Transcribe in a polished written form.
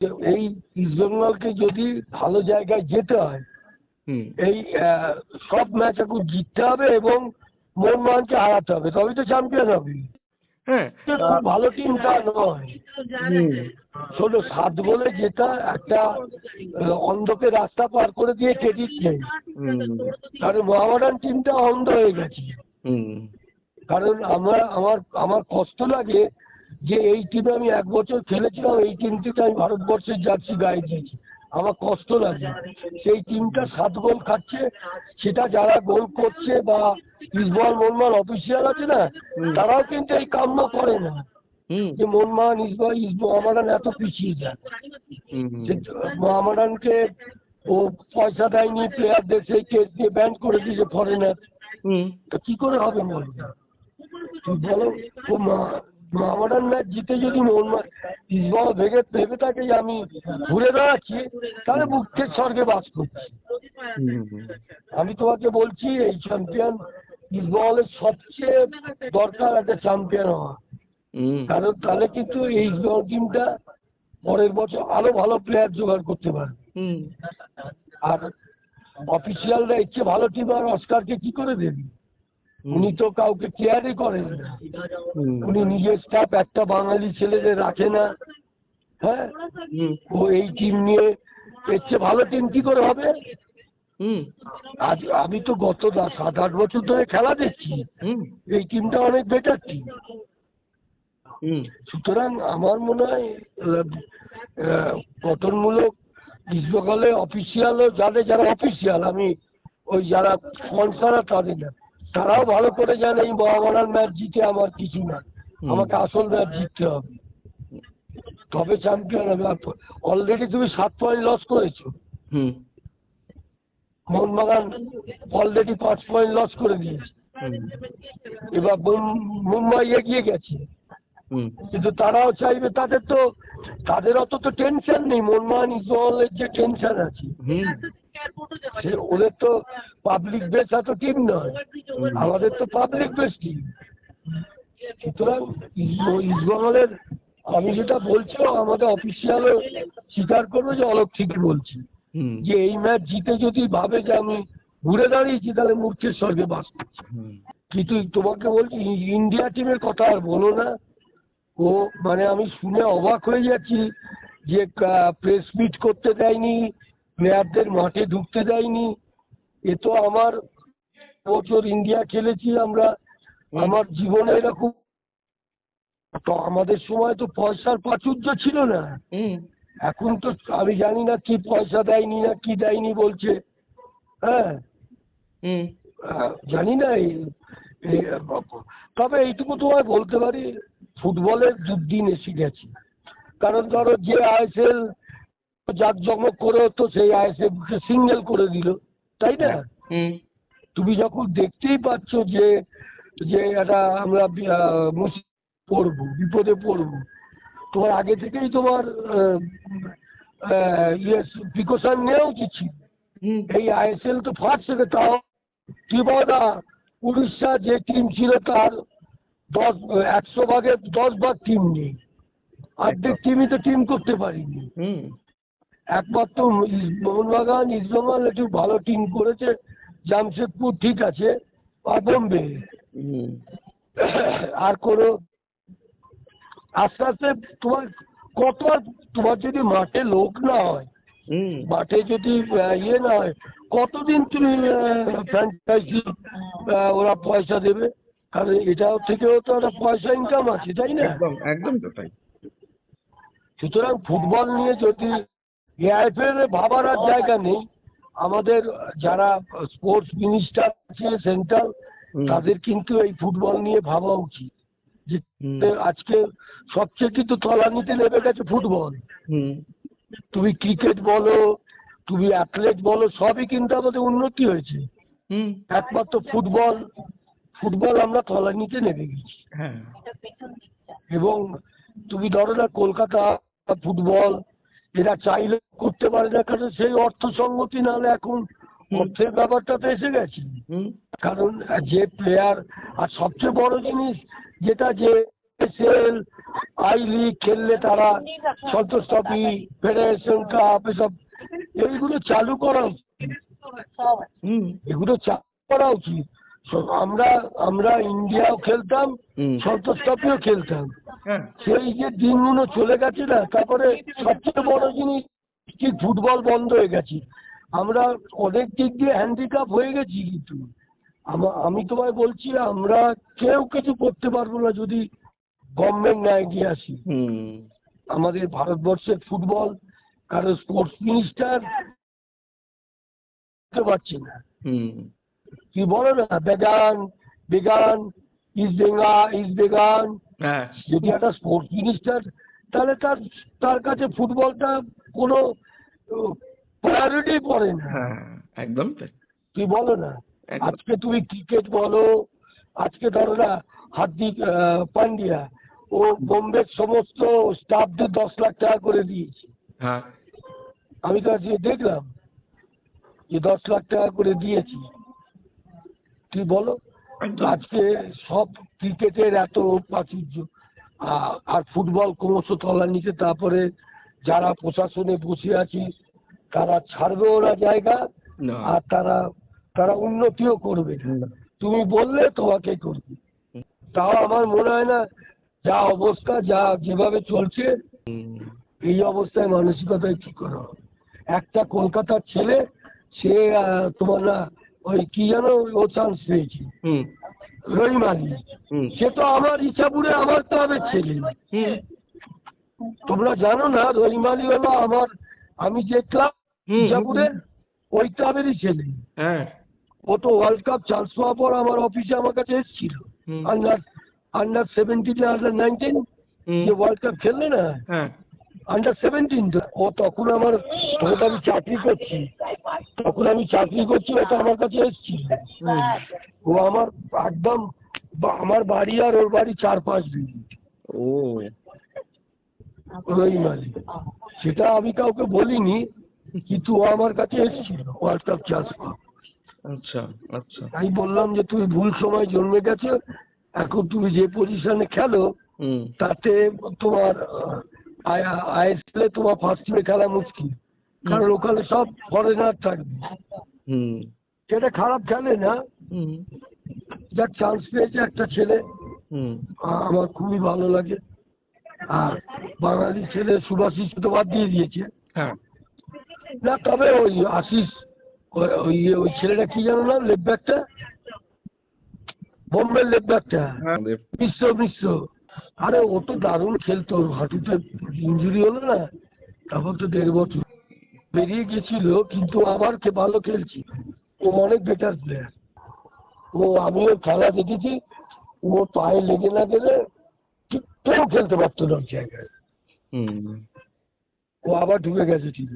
এই ইস্টবেঙ্গলকে যদি ভালো জায়গায় যেতে হয়, এই সব ম্যাচ এখন জিততে হবে এবং মোহনবাগানকে হারাতে হবে, তবেই তো চ্যাম্পিয়ন হবে। হ্যাঁ, খুব ভালো টিমটা নয়। শোনো, 7 গোলে জেতা একটা অন্ধকে রাস্তা পার করে দিয়ে ক্রেডিট নেই, কারণ মোহামেডান টিমটা অন্ধ হয়ে গেছে। কারণ আমার কষ্ট লাগে যে এই টিমে আমি 1 বছর খেলেছিলাম, এই টিম থেকে আমি ভারতবর্ষের জার্সি গায়ে দিয়েছি, আমার কষ্ট লাগে। সেই টিমটা 7 গোল খাচ্ছে, সেটা যারা গোল করছে বা ইস্টবেঙ্গল মোহনবাগান অফিসিয়াল আছে না, তারাও কিন্তু এই কাম্য করে না যে মোহনবাগান মোহামেডান এত পিছিয়ে যায়। মোহামেডানকে ও পয়সা দেয়নি, প্লেয়ারদের সেই কেস দিয়ে ব্যান করে দিয়েছে ফরেনার, তো কি করে হবে মোহনবাগান? তুই বলো, মোহামেডান ম্যাচ জিতে যদি ইস্টবেঙ্গল ভেবে থাকে যে আমি ঘুরে দাঁড়াচ্ছি, তাহলে মুক্তির স্বর্গে বাস করছি। আমি তোমাকে বলছি, এই চ্যাম্পিয়ন ইস্টবেঙ্গলের সবচেয়ে দরকার একটা চ্যাম্পিয়ন হওয়া, কারণ তাহলে কিন্তু এই ইস্টবেঙ্গল টিমটা পরের বছর আরো ভালো প্লেয়ার জোগাড় করতে পারে। আর অফিসিয়ালরা ইচ্ছে ভালো টিম আর অস্কারকে কি করে দেবে? উনি তো কাউকে কেয়ারই করেন না, উনি নিজের স্টাফ একটা বাঙালি ছেলেদের রাখে না। হ্যাঁ, ও এই টিম নিয়ে এর চেয়ে ভালো টিম কি করে হবে? আজ আমি তো গত 7-8 বছর ধরে খেলা দেখছি, এই টিমটা অনেক বেটার টিম। সুতরাং আমার মনে হয় গঠনমূলক ইস্টবেঙ্গলে অফিসিয়ালও যারা অফিসিয়াল, আমি ওই যারা স্পন্সর তাদের না, তারাও ভালো করে জানে এই মোহামেডান ম্যাচ জিতে আমার কিছু না, আমাকে আসল ম্যাচ জিততে হবে, তবে চ্যাম্পিয়ন হবে। অলরেডি তুমি 7 পয়েন্ট লস করেছো, মোহনবাগান অলরেডি 5 পয়েন্ট লস করে দিয়েছে, এবার মুম্বাই এগিয়ে গেছে। কিন্তু তারাও চাইবে, তাদের অত তো টেনশন নেই, মোহনবাগান ইস্টবেঙ্গলের যে টেনশন আছে, ওদের তো পাবলিক বেস এত টিম নয়, আমাদের তো পাবলিক বেস টিম। সুতরাং ইস্টবেঙ্গলের, আমি যেটা বলছি আমাদের অফিসিয়ালও স্বীকার করবে যে অলোক ঠিকই বলছি, যে এই ম্যাচ জিতে যদি ভাবে যে আমি ঘুরে দাঁড়িয়েছি, তাহলে মূর্খের স্বর্গে বাস করছি। কিন্তু তোমাকে বলছি, ইন্ডিয়া টিমের কথা আর বলো না, ও মানে আমি শুনে অবাক হয়ে যাচ্ছি যে প্রেস মিট করতে দেয়নি, প্লেয়ারদের মাঠে ঢুকতে দেয়নি। এ তো আমার বছর ইন্ডিয়া খেলেছি আমরা, আমার জীবনে এরকম, তো আমাদের সময় তো পয়সার প্রাচুর্য ছিল না। এখন তো আমি জানি না কি পয়সা দেয়নি না কি দেয়নি বলছে। হ্যাঁ, জানি না। তবে এইটুকু তোমায় বলতে পারি, ফুটবলের দুর্দিন এসে গেছে। কারণ ধরো, যে আইএসএল জাঁকজমক করে হতো, সেই আইএসএল কে সিঙ্গেল করে দিল, তাই না? তুমি যখন দেখতেই পাচ্ছ যে একটা আমরা বিপদে পড়বো, তোমার আগে থেকেই তোমার প্রিকশন নেওয়া উচিত ছিল। এই আইএসএল তো ফার্স্ট থেকে, তাও ত্রিপুরা উড়িষ্যা যে টিম ছিল তার 100 ভাগের 10 ভাগ টিম নেই, অর্ধেক টিমই তো টিম করতে পারিনি। একমাত্র মোহনবাগান ইস্টবেঙ্গল একটু ভালো টিম করেছে, জামশেদপুর ঠিক আছে, আর বোম্বে, আর কোনো আস্তে আস্তে তোমার যদি মাঠে লোক না হয়, মাঠে যদি ইয়ে না হয়, কতদিন তুমি ফ্র্যাঞ্চাইজি ওরা পয়সা দেবে? কারণ এটাও থেকেও তো একটা পয়সা ইনকাম আছে, তাই না? একদম তো তাই। সুতরাং ফুটবল নিয়ে যদি এআইএফএল ভাবার আর জায়গা নেই, আমাদের যারা স্পোর্টস মিনিস্টার আছে সেন্ট্রাল, তাদের কিন্তু এই ফুটবল নিয়ে ভাবা উচিত যে আজকে সবচেয়ে কিন্তু তলানিতে নেমে গেছে ফুটবল। তুমি ক্রিকেট বলো, তুমি অ্যাথলেট বলো, সবই কিন্তু আমাদের উন্নতি হয়েছে, একমাত্র ফুটবল আমরা তলানিতে নেমে গেছি। এবং তুমি ধরো না, কলকাতা ফুটবল এরা চাইলে করতে পারে না, কারণ সেই অর্থ সংগতি না হলে, এখন অর্থের ব্যাপারটা তো এসে গেছে। কারণ যে প্লেয়ার, আর সবচেয়ে বড় জিনিস যেটা, যে আইএসএল আই লিগ খেললে তারা সন্তোষ ট্রফি ফেডারেশন কাপ এসব এইগুলো চালু করা উচিত। এগুলো চালু করা উচিত। আমরা আমরা ইন্ডিয়াও খেলতাম, সন্তোষ ট্রফিও খেলতাম। সেই যে দিনগুলো চলে গেছে না, তারপরে সবচেয়ে বড় জিনিস কি ফুটবল বন্ধ হয়ে গেছে। আমরা অনেক দিক দিয়ে হ্যান্ডিক্যাপ হয়ে গেছি, কিন্তু আমি তোমায় বলছি আমরা কেউ কিছু করতে পারবো না যদি গভর্নমেন্ট না এগিয়ে আসি। আমাদের ভারতবর্ষের ফুটবল কারো স্পোর্টস মিনিস্টার করতে পারছে না। কি বলো না, বেগান ইস্ট বেগান যদি একটা স্পোর্টস মিনিস্টার, তাহলে তার কাছে ফুটবলটা কোনো প্রায়োরিটি পড়ে না। একদম কি বলো না, আজকে তুমি ক্রিকেট বলো, আজকে ধরো না হার্দিক পান্ডিয়া ও বোম্বের সমস্ত স্টাফদের 10 লাখ টাকা করে দিয়েছে। আমি তো আজকে দেখলাম যে 10 লাখ টাকা করে দিয়েছি। কি বলো, আজকে সব ক্রিকেটের এত প্রাচুর্য, আর ফুটবল ক্রমশ তলানিতে। তারপরে যারা প্রশাসনে বসে আছে তারা ছাড়বেও না জায়গা, আর তারা উন্নতিও করবে না। তুমি বললে তোমাকে করবে। তাও আমার মনে হয় না, যা অবস্থা যেভাবে চলছে এই অবস্থায় মানসিকতায় কি করা হবে। একটা কলকাতার ছেলে, সে তোমার না ওই কি জানো ও চান্স পেয়েছে, রহিম আলী। সে তো আমার ইচ্ছাপুরে আমার ক্লাবের ছেলে। তোমরা জানো না, রহিম আলী হলো আমি যে ক্লাব ইচ্ছাপুরে ওই ক্লাবেরই ছেলে। ও তো ওয়ার্ল্ড কাপ চান্স পাওয়ার পর আমার অফিসে আমার কাছে এসেছিল। আন্ডার 17 আন্ডার 19 যে ওয়ার্ল্ড কাপ খেললে না, আন্ডার 17 ও তখন আমি চাকরি করছি, ও তো আমার কাছে এসেছিল। ও আমার একদম আমার বাড়ি আর ওর বাড়ি 4-5 বিঘি। রহিম আলী, সেটা আমি কাউকে বলিনি, কিন্তু ও আমার কাছে এসেছিল ওয়ার্ল্ড কাপ চান্স পাওয়া। আমি বললাম যে তুমি ভুল সময় জন্মে গেছো, এখন তুমি যে পজিশনে খেলো তাতে তোমার আইএসএল তোমার ফার্স্ট টিমে খেলা মুশকিল, কারণ ওখানে সব ফরেনার থাকবে। সেটা খারাপ খেলে না, যার চান্স পেয়েছে একটা ছেলে, আমার খুবই ভালো লাগে। আর বাঙালি ছেলে সুভাষিস তো বাদ দিয়ে দিয়েছে না, তবে ওই আশিস ওই ছেলেটা কি জানো না, লেফট ব্যাকটা, বোম্বের লেফট ব্যাকটা, মিশ্র। আরে ও তো দারুণ খেলতো, হাঁটুতে ইঞ্জুরি হলো না, তারপর তো 1.5 বছর বেরিয়ে গেছিল, কিন্তু আবার ভালো খেলছি। ও অনেক বেটার প্লেয়ার। আমিও খেলা দেখেছি, ও পায়ে লেগে না গেলে কেউ খেলতে পারতো না ওই জায়গায়। ও আবার ঢুকে গেছে ঠিক।